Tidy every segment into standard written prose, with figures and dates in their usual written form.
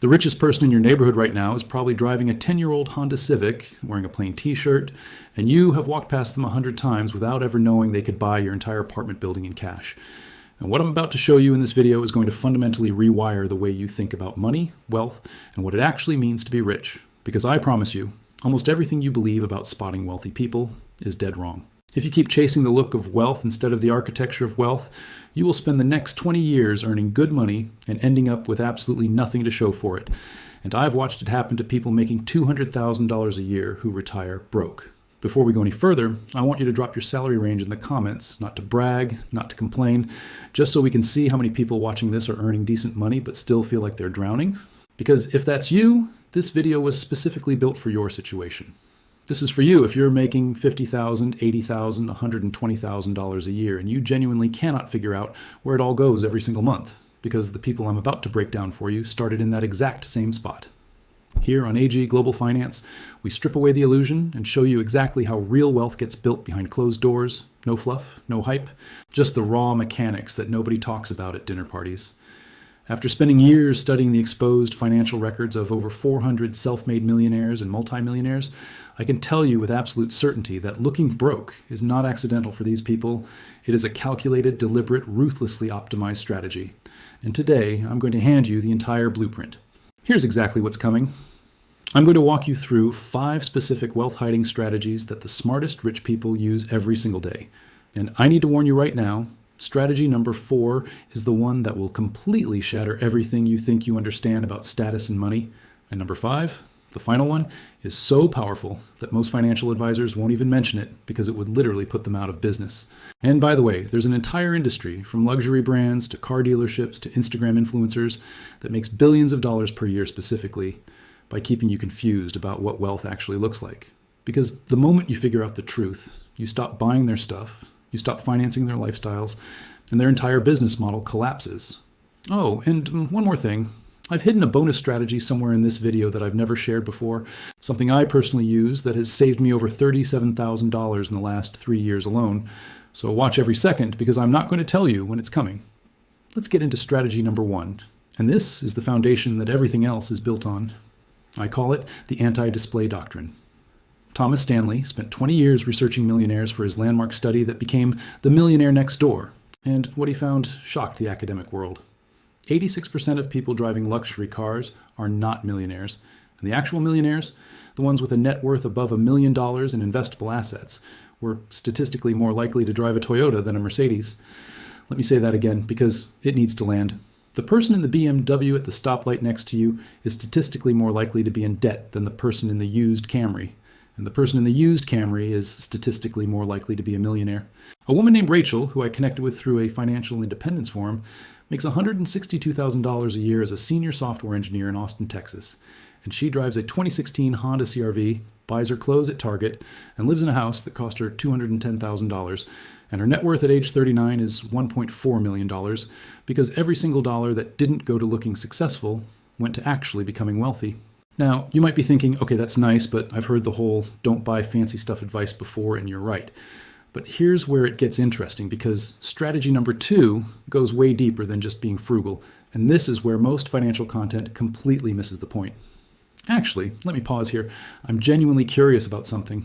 The richest person in your neighborhood right now is probably driving a 10-year-old Honda Civic, wearing a plain t-shirt, and you have walked past them 100 times without ever knowing they could buy your entire apartment building in cash. And what I'm about to show you in this video is going to fundamentally rewire the way you think about money, wealth, and what it actually means to be rich. Because I promise you, almost everything you believe about spotting wealthy people is dead wrong. If you keep chasing the look of wealth instead of the architecture of wealth, you will spend the next 20 years earning good money and ending up with absolutely nothing to show for it. And I've watched it happen to people making $200,000 a year who retire broke. Before we go any further, I want you to drop your salary range in the comments, not to brag, not to complain, just so we can see how many people watching this are earning decent money but still feel like they're drowning. Because if that's you, this video was specifically built for your situation. This is for you if you're making $50,000, $80,000, $120,000 a year and you genuinely cannot figure out where it all goes every single month, because the people I'm about to break down for you started in that exact same spot. Here on AG Global Finance, we strip away the illusion and show you exactly how real wealth gets built behind closed doors. No fluff, no hype, just the raw mechanics that nobody talks about at dinner parties. After spending years studying the exposed financial records of over 400 self-made millionaires and multimillionaires, I can tell you with absolute certainty that looking broke is not accidental for these people. It is a calculated, deliberate, ruthlessly optimized strategy. And today, I'm going to hand you the entire blueprint. Here's exactly what's coming. I'm going to walk you through 5 specific wealth-hiding strategies that the smartest rich people use every single day. And I need to warn you right now, strategy number 4 is the one that will completely shatter everything you think you understand about status and money. And number 5, the final one, is so powerful that most financial advisors won't even mention it because it would literally put them out of business. And by the way, there's an entire industry from luxury brands to car dealerships to Instagram influencers that makes billions of dollars per year specifically by keeping you confused about what wealth actually looks like. Because the moment you figure out the truth, you stop buying their stuff, you stop financing their lifestyles, and their entire business model collapses. Oh, and one more thing. I've hidden a bonus strategy somewhere in this video that I've never shared before, something I personally use that has saved me over $37,000 in the last 3 years alone. So watch every second because I'm not going to tell you when it's coming. Let's get into strategy number 1. And this is the foundation that everything else is built on. I call it the anti-display doctrine. Thomas Stanley spent 20 years researching millionaires for his landmark study that became The Millionaire Next Door. And what he found shocked the academic world. 86% of people driving luxury cars are not millionaires. And the actual millionaires, the ones with a net worth above $1 million in investable assets, were statistically more likely to drive a Toyota than a Mercedes. Let me say that again because it needs to land. The person in the BMW at the stoplight next to you is statistically more likely to be in debt than the person in the used Camry. And the person in the used Camry is statistically more likely to be a millionaire. A woman named Rachel, who I connected with through a financial independence forum, makes $162,000 a year as a senior software engineer in Austin, Texas. And she drives a 2016 Honda CR-V, buys her clothes at Target, and lives in a house that cost her $210,000. And her net worth at age 39 is $1.4 million, because every single dollar that didn't go to looking successful went to actually becoming wealthy. Now, you might be thinking, okay, that's nice, but I've heard the whole don't buy fancy stuff advice before, and you're right. But here's where it gets interesting, because strategy number 2 goes way deeper than just being frugal, and this is where most financial content completely misses the point. Actually, let me pause here. I'm genuinely curious about something.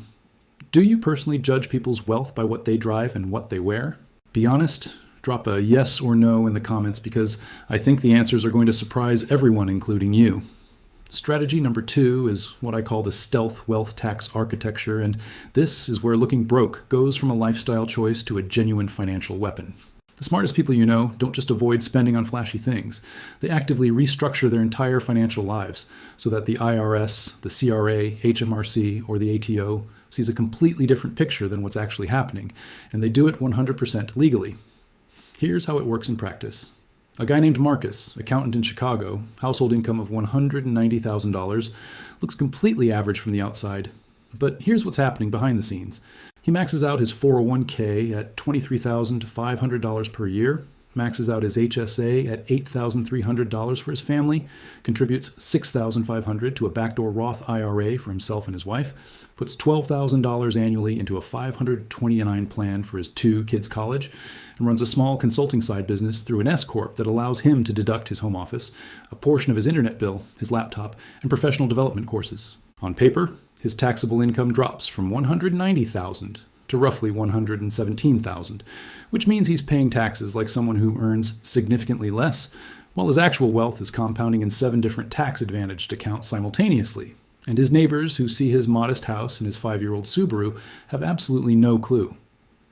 Do you personally judge people's wealth by what they drive and what they wear? Be honest, drop a yes or no in the comments because I think the answers are going to surprise everyone, including you. Strategy number 2 is what I call the stealth wealth tax architecture, and this is where looking broke goes from a lifestyle choice to a genuine financial weapon. The smartest people you know don't just avoid spending on flashy things. They actively restructure their entire financial lives so that the IRS, the CRA, HMRC, or the ATO sees a completely different picture than what's actually happening, and they do it 100% legally. Here's how it works in practice. A guy named Marcus, accountant in Chicago, household income of $190,000, looks completely average from the outside. But here's what's happening behind the scenes. He maxes out his 401k at $23,500 per year, maxes out his HSA at $8,300 for his family, contributes $6,500 to a backdoor Roth IRA for himself and his wife, puts $12,000 annually into a 529 plan for his 2 kids' college, and runs a small consulting side business through an S-corp that allows him to deduct his home office, a portion of his internet bill, his laptop, and professional development courses. On paper, his taxable income drops from $190,000 to roughly $117,000, which means he's paying taxes like someone who earns significantly less, while his actual wealth is compounding in 7 different tax-advantaged accounts simultaneously. And his neighbors who see his modest house and his 5-year-old Subaru have absolutely no clue.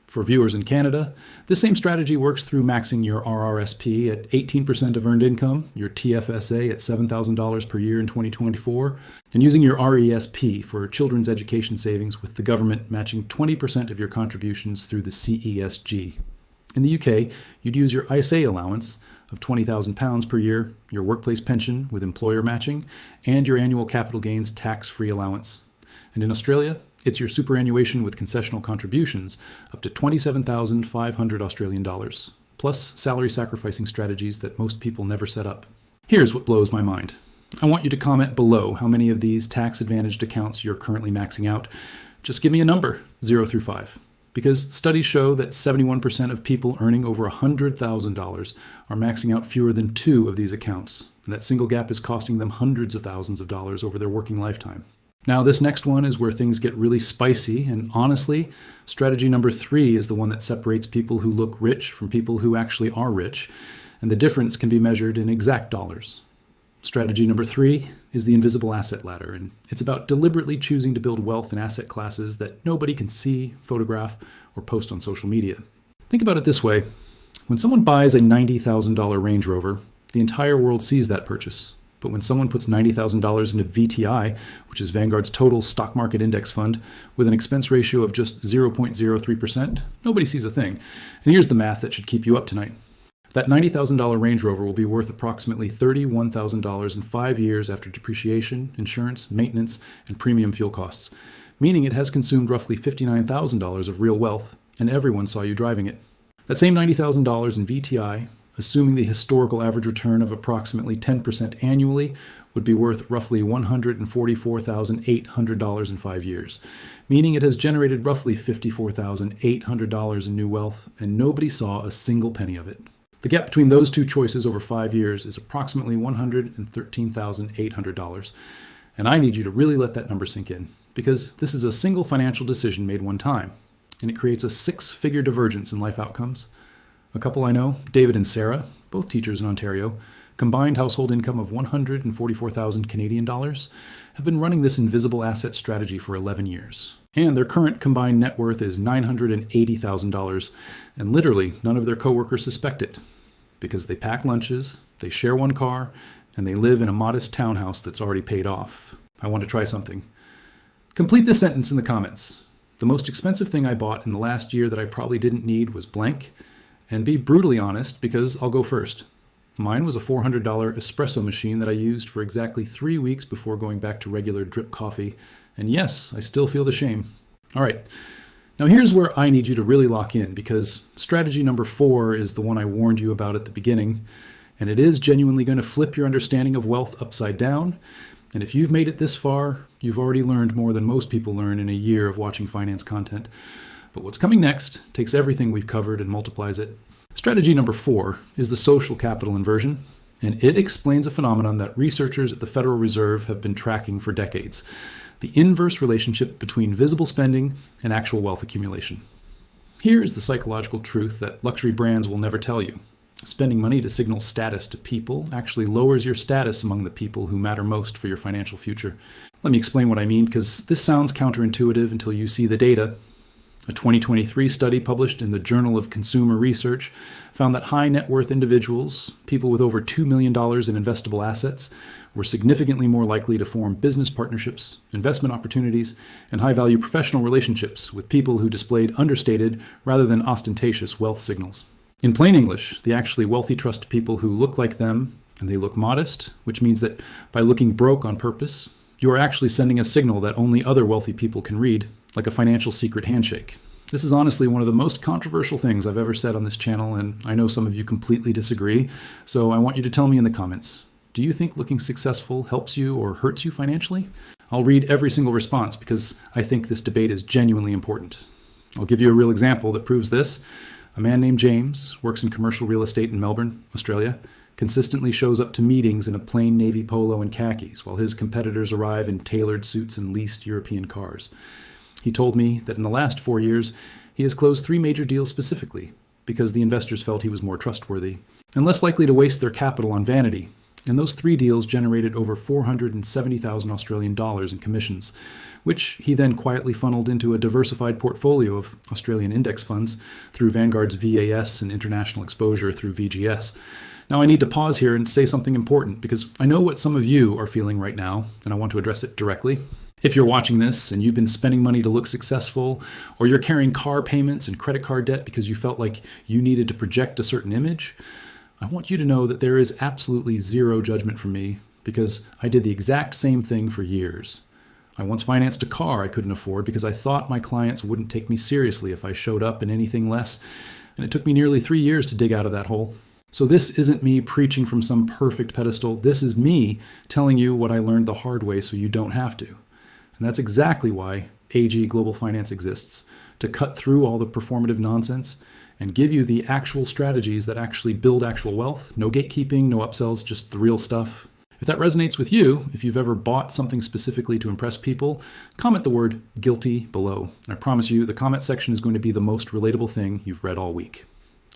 For viewers in Canada, this same strategy works through maxing your RRSP at 18% of earned income, your TFSA at $7,000 per year in 2024, and using your RESP for children's education savings with the government matching 20% of your contributions through the CESG. In the UK, you'd use your ISA allowance of £20,000 per year, your workplace pension with employer matching, and your annual capital gains tax-free allowance. And in Australia, it's your superannuation with concessional contributions up to $27,500 Australian dollars, plus salary sacrificing strategies that most people never set up. Here's what blows my mind. I want you to comment below how many of these tax-advantaged accounts you're currently maxing out. Just give me a number, 0 through 5. Because studies show that 71% of people earning over $100,000 are maxing out fewer than 2 of these accounts, and that single gap is costing them hundreds of thousands of dollars over their working lifetime. Now, this next one is where things get really spicy, and honestly, strategy number 3 is the one that separates people who look rich from people who actually are rich, and the difference can be measured in exact dollars. Strategy number 3 is the invisible asset ladder, and it's about deliberately choosing to build wealth in asset classes that nobody can see, photograph, or post on social media. Think about it this way. When someone buys a $90,000 Range Rover, the entire world sees that purchase. But when someone puts $90,000 into VTI, which is Vanguard's total stock market index fund, with an expense ratio of just 0.03%, nobody sees a thing. And here's the math that should keep you up tonight. That $90,000 Range Rover will be worth approximately $31,000 in 5 years after depreciation, insurance, maintenance, and premium fuel costs, meaning it has consumed roughly $59,000 of real wealth, and everyone saw you driving it. That same $90,000 in VTI, assuming the historical average return of approximately 10% annually, would be worth roughly $144,800 in 5 years, meaning it has generated roughly $54,800 in new wealth, and nobody saw a single penny of it. The gap between those 2 choices over 5 years is approximately $113,800, and I need you to really let that number sink in, because this is a single financial decision made one time, and it creates a 6-figure divergence in life outcomes. A couple I know, David and Sarah, both teachers in Ontario, combined household income of $144,000 Canadian dollars, have been running this invisible asset strategy for 11 years. And their current combined net worth is $980,000, and literally none of their coworkers suspect it, because they pack lunches, they share one car, and they live in a modest townhouse that's already paid off. I want to try something. Complete this sentence in the comments. The most expensive thing I bought in the last year that I probably didn't need was blank. And be brutally honest, because I'll go first. Mine was a $400 espresso machine that I used for exactly 3 weeks before going back to regular drip coffee. And yes, I still feel the shame. All right, now here's where I need you to really lock in, because strategy number 4 is the one I warned you about at the beginning, and it is genuinely going to flip your understanding of wealth upside down. And if you've made it this far, you've already learned more than most people learn in a year of watching finance content. But what's coming next takes everything we've covered and multiplies it. Strategy number 4 is the social capital inversion, and it explains a phenomenon that researchers at the Federal Reserve have been tracking for decades: the inverse relationship between visible spending and actual wealth accumulation. Here is the psychological truth that luxury brands will never tell you. Spending money to signal status to people actually lowers your status among the people who matter most for your financial future. Let me explain what I mean, because this sounds counterintuitive until you see the data. A 2023 study published in the Journal of Consumer Research found that high net worth individuals, people with over $2 million in investable assets, were significantly more likely to form business partnerships, investment opportunities, and high-value professional relationships with people who displayed understated rather than ostentatious wealth signals. In plain English, they actually wealthy trust people who look like them, and they look modest, which means that by looking broke on purpose, you are actually sending a signal that only other wealthy people can read, like a financial secret handshake. This is honestly one of the most controversial things I've ever said on this channel, and I know some of you completely disagree, so I want you to tell me in the comments. Do you think looking successful helps you or hurts you financially? I'll read every single response because I think this debate is genuinely important. I'll give you a real example that proves this. A man named James works in commercial real estate in Melbourne, Australia, consistently shows up to meetings in a plain navy polo and khakis, while his competitors arrive in tailored suits and leased European cars. He told me that in the last 4 years, he has closed 3 major deals specifically because the investors felt he was more trustworthy and less likely to waste their capital on vanity. And those 3 deals generated over 470,000 Australian dollars in commissions, which he then quietly funneled into a diversified portfolio of Australian index funds through Vanguard's VAS and international exposure through VGS. Now I need to pause here and say something important because I know what some of you are feeling right now, and I want to address it directly. If you're watching this and you've been spending money to look successful, or you're carrying car payments and credit card debt because you felt like you needed to project a certain image, I want you to know that there is absolutely zero judgment from me because I did the exact same thing for years. I once financed a car I couldn't afford because I thought my clients wouldn't take me seriously if I showed up in anything less, and it took me nearly 3 years to dig out of that hole. So this isn't me preaching from some perfect pedestal. This is me telling you what I learned the hard way so you don't have to. And that's exactly why AG Global Finance exists, to cut through all the performative nonsense and give you the actual strategies that actually build actual wealth. No gatekeeping, no upsells, just the real stuff. If that resonates with you, if you've ever bought something specifically to impress people, comment the word guilty below. I promise you the comment section is going to be the most relatable thing you've read all week.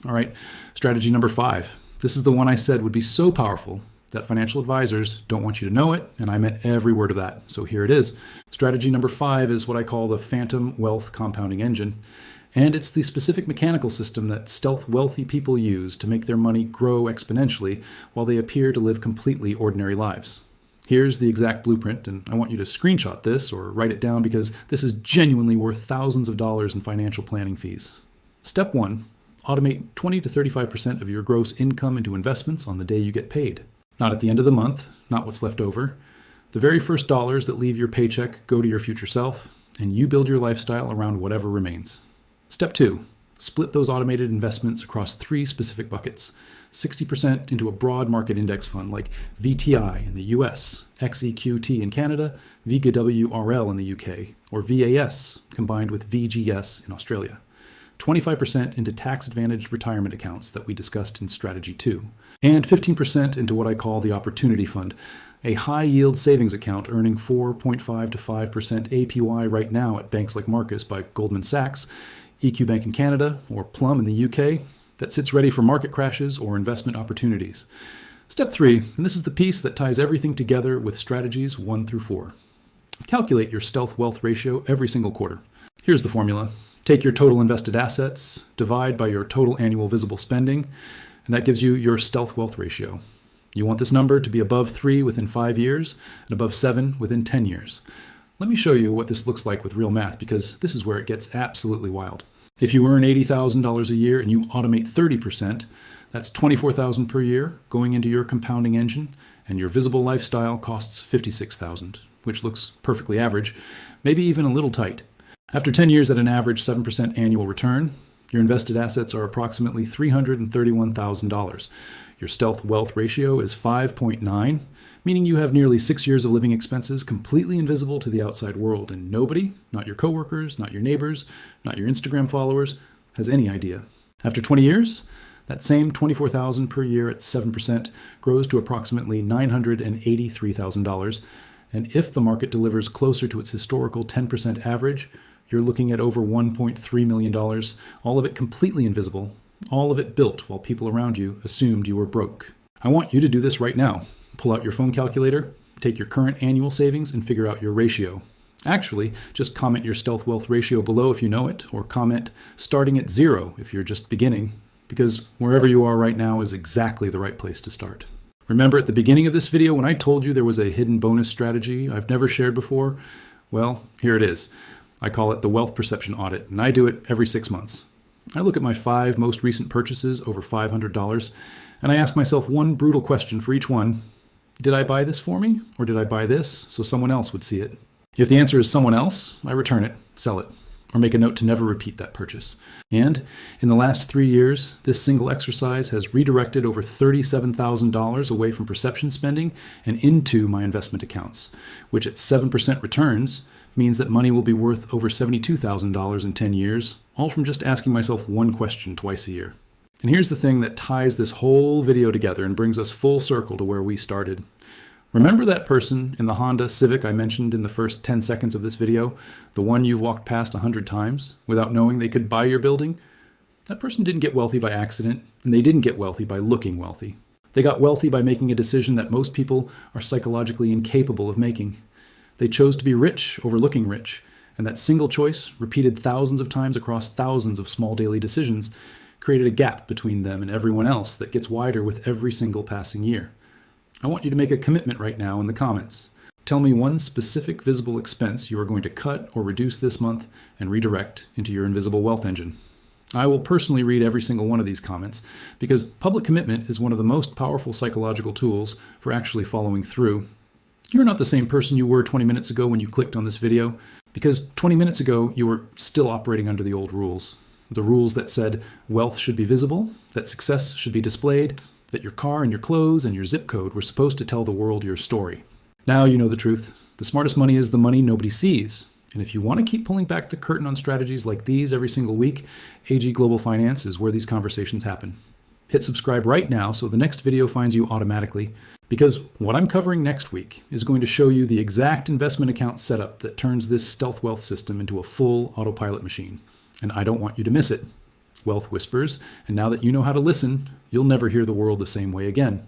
All right, strategy number 5. This is the one I said would be so powerful that financial advisors don't want you to know it, and I meant every word of that. So here it is. Strategy number 5 is what I call the phantom wealth compounding engine. And it's the specific mechanical system that stealth wealthy people use to make their money grow exponentially while they appear to live completely ordinary lives. Here's the exact blueprint, and I want you to screenshot this or write it down because this is genuinely worth thousands of dollars in financial planning fees. Step 1, automate 20 to 35% of your gross income into investments on the day you get paid. Not at the end of the month, not what's left over. The very first dollars that leave your paycheck go to your future self, and you build your lifestyle around whatever remains. Step 2, split those automated investments across 3 specific buckets. 60% into a broad market index fund like VTI in the US, XEQT in Canada, VGWRL in the UK, or VAS combined with VGS in Australia. 25% into tax-advantaged retirement accounts that we discussed in Strategy 2, and 15% into what I call the Opportunity Fund, a high-yield savings account earning 4.5 to 5% APY right now at banks like Marcus by Goldman Sachs, EQ Bank in Canada, or Plum in the UK, that sits ready for market crashes or investment opportunities. Step 3, and this is the piece that ties everything together with strategies 1 through 4. Calculate your stealth wealth ratio every single quarter. Here's the formula. Take your total invested assets, divide by your total annual visible spending, and that gives you your stealth wealth ratio. You want this number to be above 3 within 5 years and above 7 within 10 years. Let me show you what this looks like with real math because this is where it gets absolutely wild. If you earn $80,000 a year and you automate 30%, that's $24,000 per year going into your compounding engine, and your visible lifestyle costs $56,000, which looks perfectly average, maybe even a little tight. After 10 years at an average 7% annual return, your invested assets are approximately $331,000. Your stealth wealth ratio is 5.9, meaning you have nearly 6 years of living expenses completely invisible to the outside world, and nobody, not your coworkers, not your neighbors, not your Instagram followers, has any idea. After 20 years, that same $24,000 per year at 7% grows to approximately $983,000, and if the market delivers closer to its historical 10% average, you're looking at over $1.3 million, all of it completely invisible, all of it built while people around you assumed you were broke. I want you to do this right now. Pull out your phone calculator, take your current annual savings, and figure out your ratio. Actually, just comment your stealth wealth ratio below if you know it, or comment starting at 0 if you're just beginning, because wherever you are right now is exactly the right place to start. Remember at the beginning of this video when I told you there was a hidden bonus strategy I've never shared before? Well, here it is. I call it the wealth perception audit, and I do it every 6 months. I look at my 5 most recent purchases over $500, and I ask myself one brutal question for each one. Did I buy this for me, or did I buy this so someone else would see it? If the answer is someone else, I return it, sell it. or make a note to never repeat that purchase. And in the last 3 years, this single exercise has redirected over $37,000 away from perception spending and into my investment accounts, which at 7% returns means that money will be worth over $72,000 in 10 years, all from just asking myself one question twice a year. And here's the thing that ties this whole video together and brings us full circle to where we started. Remember that person in the Honda Civic I mentioned in the first 10 seconds of this video? The one you've walked past 100 times without knowing they could buy your building? That person didn't get wealthy by accident, and they didn't get wealthy by looking wealthy. They got wealthy by making a decision that most people are psychologically incapable of making. They chose to be rich over looking rich, and that single choice, repeated thousands of times across thousands of small daily decisions, created a gap between them and everyone else that gets wider with every single passing year. I want you to make a commitment right now in the comments. Tell me one specific visible expense you are going to cut or reduce this month and redirect into your invisible wealth engine. I will personally read every single one of these comments because public commitment is one of the most powerful psychological tools for actually following through. You're not the same person you were 20 minutes ago when you clicked on this video, because 20 minutes ago you were still operating under the old rules. The rules that said wealth should be visible, that success should be displayed, that your car and your clothes and your zip code were supposed to tell the world your story. Now you know the truth. The smartest money is the money nobody sees. And if you want to keep pulling back the curtain on strategies like these every single week, AG Global Finance is where these conversations happen. Hit subscribe right now so the next video finds you automatically, because what I'm covering next week is going to show you the exact investment account setup that turns this stealth wealth system into a full autopilot machine. And I don't want you to miss it. Wealth whispers, and now that you know how to listen, you'll never hear the world the same way again.